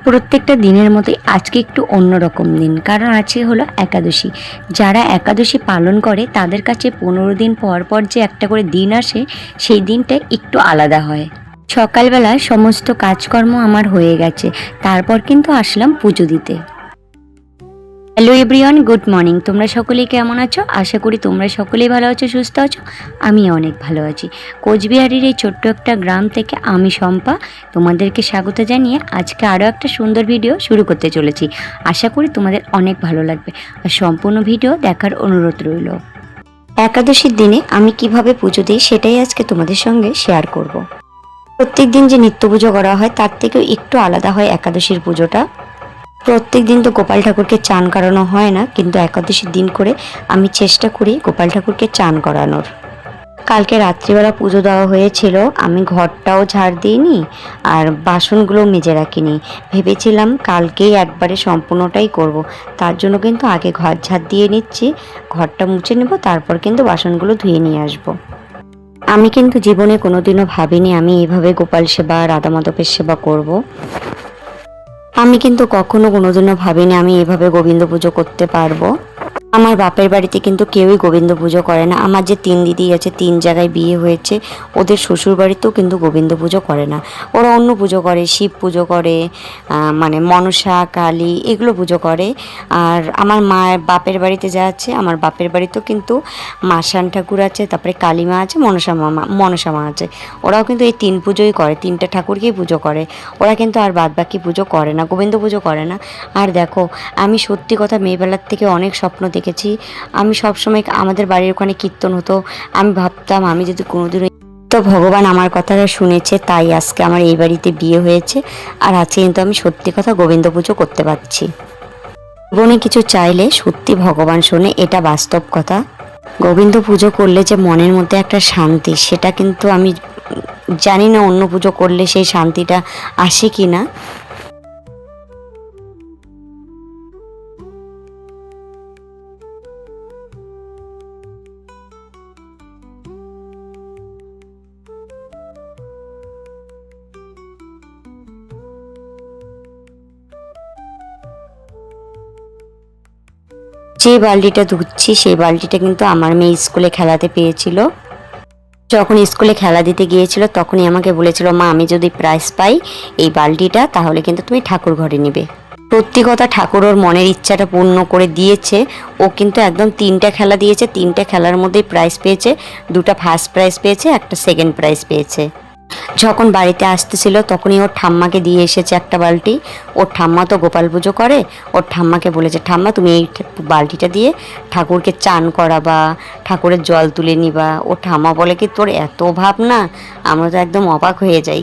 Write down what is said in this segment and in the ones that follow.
প্রত্যেকটা দিনের মতোই আজকে একটু অন্যরকম দিন, কারণ আজকে হলো একাদশী। যারা একাদশী পালন করে তাদের কাছে 15 দিন পর পর যে একটা করে দিন আসে, সেই দিনটা একটু আলাদা হয়। সকালবেলা সমস্ত কাজকর্ম আমার হয়ে গেছে, তারপর কিন্তু আসলাম পুজো দিতে। Hello everyone, good morning. তোমরা সকলেই কেমন আছো? আশা করি তোমরা সকলেই ভালো আছো, সুস্থ আছো। আমি অনেক ভালো আছি। কোচবিহারের এই ছোট্ট একটা গ্রাম থেকে আমি শম্পা তোমাদেরকে স্বাগত জানিয়ে আজকে আরও একটা সুন্দর ভিডিও শুরু করতে চলেছি। আশা করি তোমাদের অনেক ভালো লাগবে আর সম্পূর্ণ ভিডিও দেখার অনুরোধ রইল। একাদশীর দিনে আমি কিভাবে পুজো দিই সেটাই আজকে তোমাদের সঙ্গে শেয়ার করব। প্রত্যেক দিন যে নিত্য পুজো করা হয় তার থেকেও একটু আলাদা হয় একাদশীর পুজোটা। প্রত্যেক দিন তো গোপাল ঠাকুরকে চান করানো হয় না, কিন্তু একাদশীর দিন করে আমি চেষ্টা করি গোপাল ঠাকুরকে চান করানোর। কালকে রাত্রিবেলা পুজো দেওয়া হয়েছিল, আমি ঘরটাও ঝাড় দিইনি আর বাসনগুলো মেজে রাখিনি। ভেবেছিলাম কালকেই একবারে সম্পূর্ণটাই করব, তার জন্য কিন্তু আগে ঘর ঝাড় দিয়ে নিচ্ছি, ঘরটা মুছে নেব, তারপর কিন্তু বাসনগুলো ধুয়ে নিয়ে আসব। আমি কিন্তু জীবনে কোনোদিনও ভাবিনি আমি এইভাবে গোপাল সেবা রাধা মাধবের সেবা করব। আমি কিন্তু কখনো কোনোদিনও ভাবিনি আমি এভাবে গোবিন্দ পুজো করতে পারবো। আমার বাপের বাড়িতে কিন্তু কেউই গোবিন্দ পুজো করে না। আমার যে 3 দিদি আছে, 3 জায়গায় বিয়ে হয়েছে, ওদের শ্বশুর বাড়িতেও কিন্তু গোবিন্দ পুজো করে না। ওরা অন্য পুজো করে, শিব পুজো করে, মানে মনসা কালী এগুলো পুজো করে। আর আমার মায়ের বাপের বাড়িতে যা আছে, আমার বাপের বাড়িতেও কিন্তু মাসান ঠাকুর আছে, তারপরে কালী মা আছে, মনসা মা আছে। ওরাও কিন্তু এই 3 পুজোই করে, 3টা ঠাকুরকেই পুজো করে। ওরা কিন্তু আর বাদ বাকি পুজো করে না, গোবিন্দ পুজো করে না। আর দেখো, আমি সত্যি কথা মেয়েবেলার থেকে অনেক স্বপ্ন দেখেছি। আমি সবসময় আমাদের বাড়ির ওখানে কীর্তন হতো, আমি ভাবতাম আমি যদি কোনোদিন, তো ভগবান আমার কথাটা শুনেছে, তাই আজকে আমার এই বাড়িতে বিয়ে হয়েছে। আর আজকে কিন্তু আমি সত্যি কথা গোবিন্দ পুজো করতে পারছি। জীবনে কিছু চাইলে সত্যি ভগবান শোনে, এটা বাস্তব কথা। গোবিন্দ পুজো করলে যে মনের মধ্যে একটা শান্তি, সেটা কিন্তু আমি জানি না অন্য পুজো করলে সেই শান্তিটা আসে কি না। যে বালতিটা ধুচ্ছি সেই বালতিটা কিন্তু আমার মেয়ে স্কুলে খেলাতে পেয়েছিল। যখন স্কুলে খেলা দিতে গিয়েছিল তখনই আমাকে বলেছিল, মা আমি যদি প্রাইজ পাই এই বালতিটা, তাহলে কিন্তু তুমি ঠাকুর ঘরে নিবে। সত্যি কথা, ঠাকুর ওর মনের ইচ্ছাটা পূর্ণ করে দিয়েছে। ও কিন্তু একদম 3টা খেলা দিয়েছে, 3টা খেলার মধ্যেই প্রাইজ পেয়েছে। 2টা ফার্স্ট প্রাইজ পেয়েছে, একটা সেকেন্ড প্রাইজ পেয়েছে। যখন বাড়িতে আসতেছিল তখনই ওর ঠাম্মাকে দিয়ে এসেছে একটা বালতি। ওর ঠাম্মা তো গোপাল পুজো করে, ওর ঠাম্মাকে বলেছে, ঠাম্মা তুমি এই বালতিটা দিয়ে ঠাকুরকে চান করাবা, ঠাকুরের জল তুলে নিবা। ওর ঠাম্মা বলে কি, তোর এত ভাব না, আমরা তো একদম অবাক হয়ে যাই।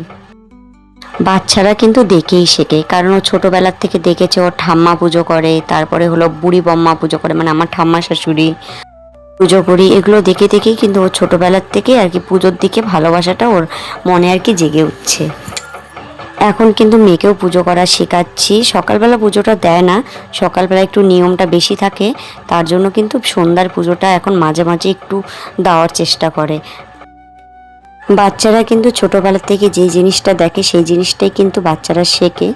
বাচ্চারা কিন্তু দেখেই শেখে, কারণ ও ছোটোবেলার থেকে দেখেছে ওর ঠাম্মা পুজো করে, তারপরে হলো বুড়ি বম্মা পুজো করে, মানে আমার ঠাম্মা শাশুড়ি পুজো করি, এগুলো দেখে দেখেই কিন্তু ওর ছোটোবেলার থেকে আর কি পুজোর দিকে ভালোবাসাটা ওর মনে আর কি জেগে উঠছে। এখন কিন্তু মেয়েকেও পুজো করা শেখাচ্ছি। সকালবেলা পুজোটা দেয় না, সকালবেলা একটু নিয়মটা বেশি থাকে, তার জন্য কিন্তু সন্ধ্যার পুজোটা এখন মাঝে মাঝে একটু দেওয়ার চেষ্টা করে। বাচ্চারা কিন্তু ছোটোবেলা থেকে যেই জিনিসটা দেখে সেই জিনিসটাই কিন্তু বাচ্চারা শেখে।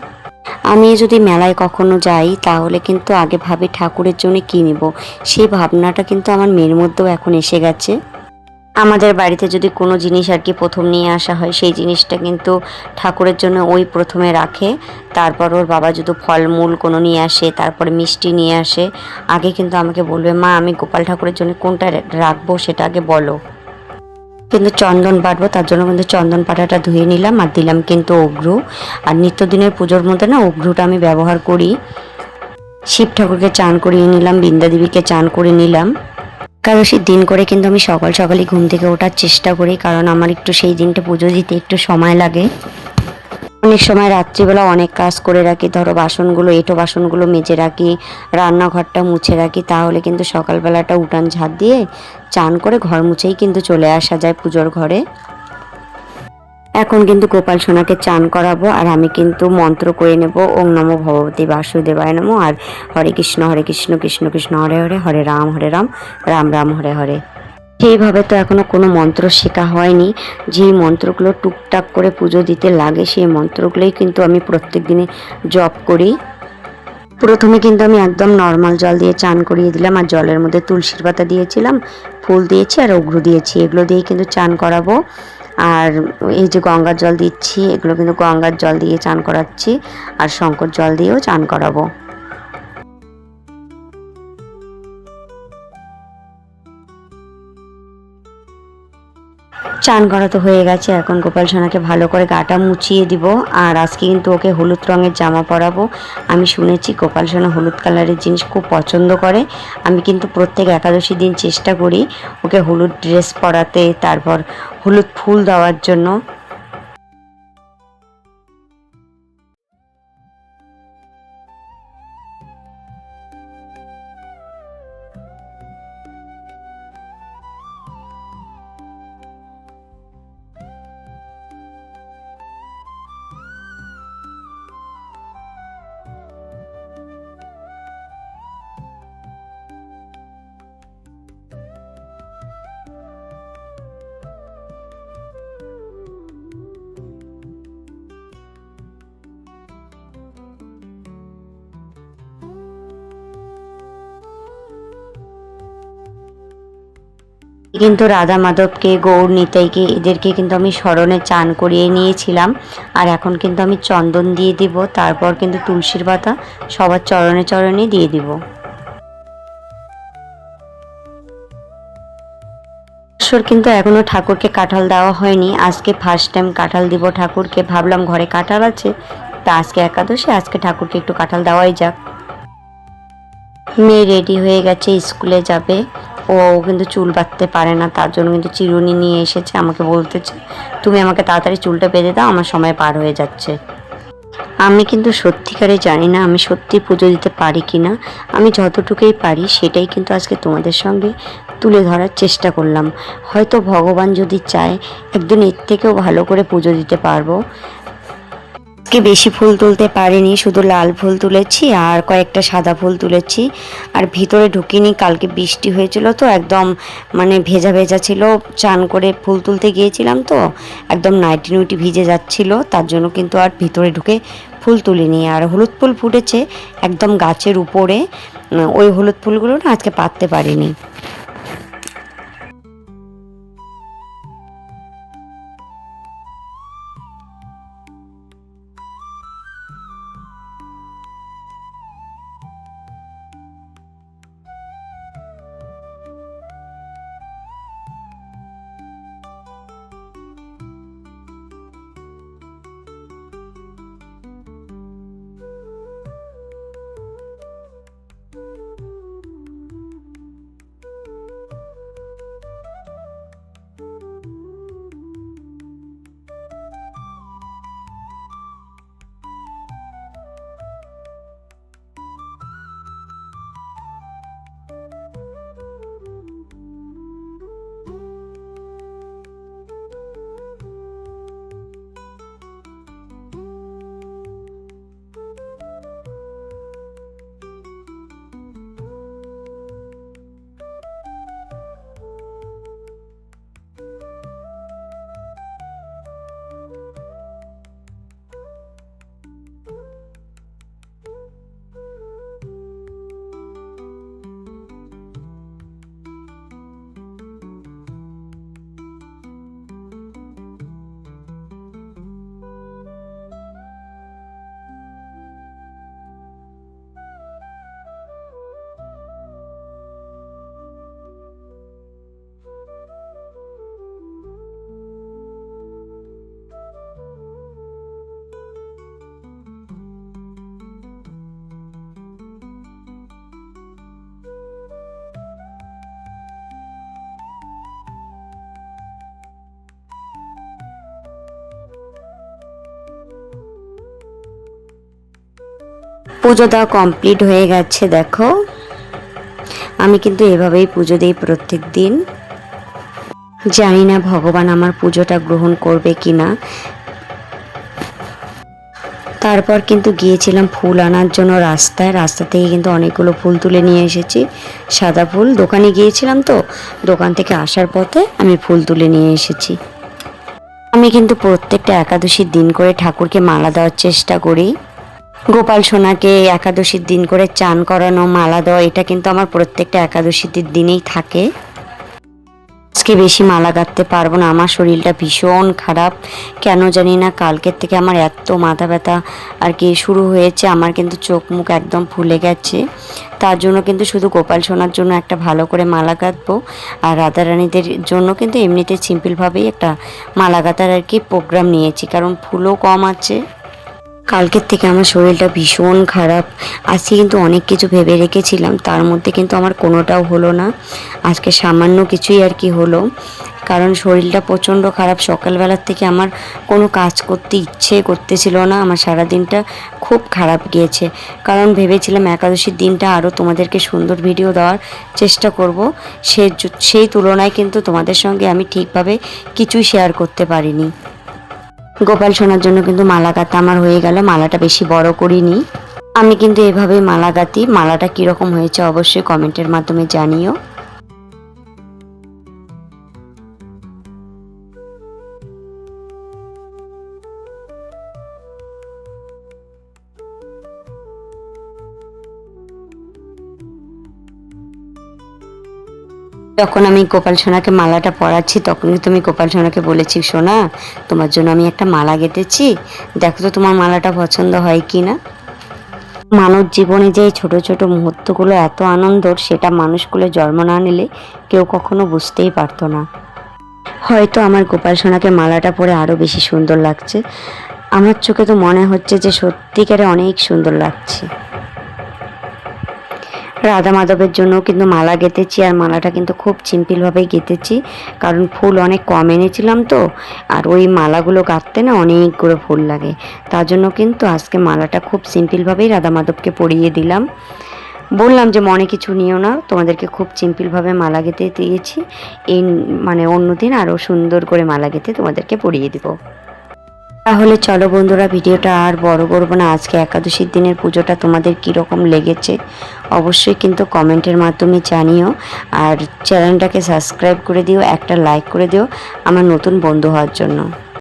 আমি যদি মেলায় কখনো যাই তাহলে কিন্তু আগে ভাবি ঠাকুরের জন্য কী নেব, সেই ভাবনাটা কিন্তু আমার মেয়ের মধ্যেও এখন এসে গেছে। আমাদের বাড়িতে যদি কোনো জিনিস আর কি প্রথম নিয়ে আসা হয়, সেই জিনিসটা কিন্তু ঠাকুরের জন্য ওই প্রথমে রাখে। তারপর ওর বাবা যদি ফলমূল কোনো নিয়ে আসে, তারপরে মিষ্টি নিয়ে আসে, আগে কিন্তু আমাকে বলবে, মা আমি গোপাল ঠাকুরের জন্য কোনটা রাখবো সেটা আগে বলো। কিন্তু চন্দন বাটবো, তার জন্য কিন্তু চন্দন পাটাটা ধুয়ে নিলাম আর দিলাম কিন্তু অঘ্রু। আর নিত্যদিনের পুজোর মধ্যে না অঘ্রুটা আমি ব্যবহার করি। শিব ঠাকুরকে চান করিয়ে নিলাম, বৃন্দা দেবীকে চান করে নিলাম। একাদশীর দিন করে কিন্তু আমি সকাল সকালই ঘুম থেকে ওঠার চেষ্টা করি, কারণ আমার একটু সেই দিনটা পুজো দিতে একটু সময় লাগে। অনেক সময় রাত্রিবেলা অনেক কাজ করে রাখি, ধরো বাসনগুলো, এঁটো বাসনগুলো মেজে রাখি, রান্নাঘরটা মুছে রাখি, তাহলে কিন্তু সকালবেলাটা উঠান ঝাড় দিয়ে চান করে ঘর মুছেই কিন্তু চলে আসা যায় পুজোর ঘরে। এখন কিন্তু গোপাল সোনাকে চান করাবো, আর আমি কিন্তু মন্ত্র করে নেব, ওং নমো ভগবতী বাসুদেবায় নমো, আর হরে কৃষ্ণ কৃষ্ণ কৃষ্ণ হরে হরে, হরে রাম রাম রাম হরে হরে। সেইভাবে তো এখনো কোনো মন্ত্র শেখা হয়নি। যেই মন্ত্রগুলো টুকটাক করে পুজো দিতে লাগে সেই মন্ত্রগুলোই কিন্তু আমি প্রত্যেক দিনে জপ করি। প্রথমে কিন্তু আমি একদম নর্মাল জল দিয়ে চান করিয়ে দিলাম, আর জলের মধ্যে তুলসীর পাতা দিয়েছিলাম, ফুল দিয়েছি আর অঘ্রু দিয়েছি, এগুলো দিয়েই কিন্তু চান করাবো। আর এই যে গঙ্গার জল দিচ্ছি, এগুলো কিন্তু গঙ্গার জল দিয়ে চান করাচ্ছি, আর শঙ্কর জল দিয়েও চান করাবো। চান করা তো হয়ে গেছে, এখন গোপাল সোনাকে ভালো করে গাটা মুছিয়ে দিব। আর আজকে কিন্তু ওকে হলুদ রঙের জামা পরাবো। আমি শুনেছি গোপাল সোনা হলুদ কালারের জিনিস খুব পছন্দ করে। আমি কিন্তু প্রত্যেক একাদশী দিন চেষ্টা করি ওকে হলুদ ড্রেস পরাতে, তারপর হলুদ ফুল দেওয়ার জন্য। কিন্তু রাধা মাধবকে, গৌর নিতাইকে, এদেরকে কিন্তু আমি স্মরণে চান করিয়ে নিয়েছিলাম। আর এখন কিন্তু আমি চন্দন দিয়ে দিব, তারপর কিন্তু তুলসীর পাতা সবার চরণে চরণে দিয়ে দিব। এবছর কিন্তু এখনো ঠাকুরকে কাঁঠাল দেওয়া হয়নি, আজকে ফার্স্ট টাইম কাঁঠাল দিব ঠাকুরকে। ভাবলাম ঘরে কাঁঠাল আছে, তা আজকে একাদশী, আজকে ঠাকুরকে একটু কাঁঠাল দেওয়াই যাক। মেয়ে রেডি হয়ে গেছে, স্কুলে যাবে। ও কিন্তু চুল বাঁধতে পারে না, তার জন্য কিন্তু চিরুনি নিয়ে এসেছে, আমাকে বলতেছে তুমি আমাকে তাড়াতাড়ি চুলটা বেঁধে দাও, আমার সময় পার হয়ে যাচ্ছে। আমি কিন্তু সত্যিকারে জানি না আমি সত্যি পুজো দিতে পারি কি না। আমি যতটুকুই পারি সেটাই কিন্তু আজকে তোমাদের সঙ্গে তুলে ধরার চেষ্টা করলাম। হয়তো ভগবান যদি চায় একদিন এর থেকেও ভালো করে পুজো দিতে পারবো। আজকে বেশি ফুল তুলতে পারিনি, শুধু লাল ফুল তুলেছি আর কয়েকটা সাদা ফুল তুলেছি। আর ভিতরে ঢুকিনি, কালকে বৃষ্টি হয়েছিল তো একদম মানে ভেজা ভেজা ছিল। চান করে ফুল তুলতে গিয়েছিলাম তো একদম নাইটি নুইটি ভিজে যাচ্ছিল, তার জন্য কিন্তু আর ভিতরে ঢুকে ফুল তুলিনি। আর হলুদ ফুল ফুটেছে একদম গাছের উপরে, ওই হলুদ ফুলগুলো না আজকে পাততে পারিনি। পুজো দেওয়া কমপ্লিট হয়ে গেছে, দেখো আমি কিন্তু এভাবেই পুজো দিই প্রত্যেক দিন। জানি না ভগবান আমার পুজোটা গ্রহণ করবে কি না। তারপর কিন্তু গিয়েছিলাম ফুল আনার জন্য রাস্তা থেকে কিন্তু অনেকগুলো ফুল তুলে নিয়ে এসেছি, সাদা ফুল। দোকানে গিয়েছিলাম তো, দোকান থেকে আসার পথে আমি ফুল তুলে নিয়ে এসেছি। আমি কিন্তু প্রত্যেকটা একাদশীর দিন করে ঠাকুরকে মালা দেওয়ার চেষ্টা করি। গোপাল সোনাকে একাদশীর দিন করে চান করানো, মালা দেওয়া, এটা কিন্তু আমার প্রত্যেকটা একাদশীর দিনেই থাকে। আজকে বেশি মালা গাঁথতে পারবো না, আমার শরীরটা ভীষণ খারাপ, কেন জানি না। কালকের থেকে আমার এত মাথা ব্যথা আর কি শুরু হয়েছে, আমার কিন্তু চোখ মুখ একদম ফুলে গেছে। তার জন্য কিন্তু শুধু গোপাল সোনার জন্য একটা ভালো করে মালা গাঁথবো, আর রাধারানীদের জন্য কিন্তু এমনিতে সিম্পলভাবেই একটা মালা গাঁথার আর কি প্রোগ্রাম নিয়েছি, কারণ ফুলও কম আছে। কালকের থেকে আমার শরীরটা ভীষণ খারাপ। আজকে কিন্তু অনেক কিছু ভেবে রেখেছিলাম, তার মধ্যে কিন্তু আমার কোনোটাও হলো না। আজকে সামান্য কিছুই আর কি হলো, কারণ শরীরটা প্রচণ্ড খারাপ। সকালবেলার থেকে আমার কোনো কাজ করতে ইচ্ছে করতেছিল না, আমার সারাদিনটা খুব খারাপ গিয়েছে। কারণ ভেবেছিলাম একাদশীর দিনটা আরও তোমাদেরকে সুন্দর ভিডিও দেওয়ার চেষ্টা করব, সেই তুলনায় কিন্তু তোমাদের সঙ্গে আমি ঠিকভাবে কিছুই শেয়ার করতে পারিনি। গোপাল সোনার জন্য কিন্তু মালা গাঁথা আমার হয়ে গেল, মালাটা বেশি বড় করিনি। আমি কিন্তু এভাবেই মালা গাঁথি। মালাটা কীরকম হয়েছে অবশ্যই কমেন্টের মাধ্যমে জানিও। যখন আমি গোপাল সোনাকে মালাটা পরাচ্ছি তখন কিন্তু আমি গোপাল সোনাকে বলেছি, সোনা তোমার জন্য আমি একটা মালা গেঁথেছি, দেখো তো তোমার মালাটা পছন্দ হয় কি না। মানব জীবনে যে ছোট ছোট মুহূর্তগুলো এত আনন্দর, সেটা মানুষগুলো জন্ম না নিলে কেউ কখনো বুঝতেই পারতো না। হয়তো আমার গোপাল সোনাকে মালাটা পরে আরও বেশি সুন্দর লাগছে, আমার চোখে তো মনে হচ্ছে যে সত্যিকারে অনেক সুন্দর লাগছে। রাধা মাধবের জন্য কিন্তু মালা গেঁথেছি, আর মালাটা কিন্তু খুব সিম্পলভাবেই গেঁথেছি, কারণ ফুল অনেক কম এনেছিলাম তো, আর ওই মালাগুলো গাঁথতে না অনেকগুলো ফুল লাগে। তার জন্য কিন্তু আজকে মালাটা খুব সিম্পলভাবেই রাধা মাধবকে পরিয়ে দিলাম। বললাম যে মনে কিছু নিও না, তোমাদেরকে খুব সিম্পলভাবে মালা গেঁথে দিয়েছি, এই অন্যদিন আরও সুন্দর করে মালা গেঁথে তোমাদেরকে পরিয়ে দেবো। তাহলে চলো বন্ধুরা, ভিডিওটা আর বড় করবো না। আজকে একাদশীর দিনের পুজোটা তোমাদের কীরকম লেগেছে অবশ্যই কিন্তু কমেন্টের মাধ্যমে জানিও, আর চ্যানেলটাকে সাবস্ক্রাইব করে দিও, একটা লাইক করে দিও আমার নতুন বন্ধু হওয়ার জন্য।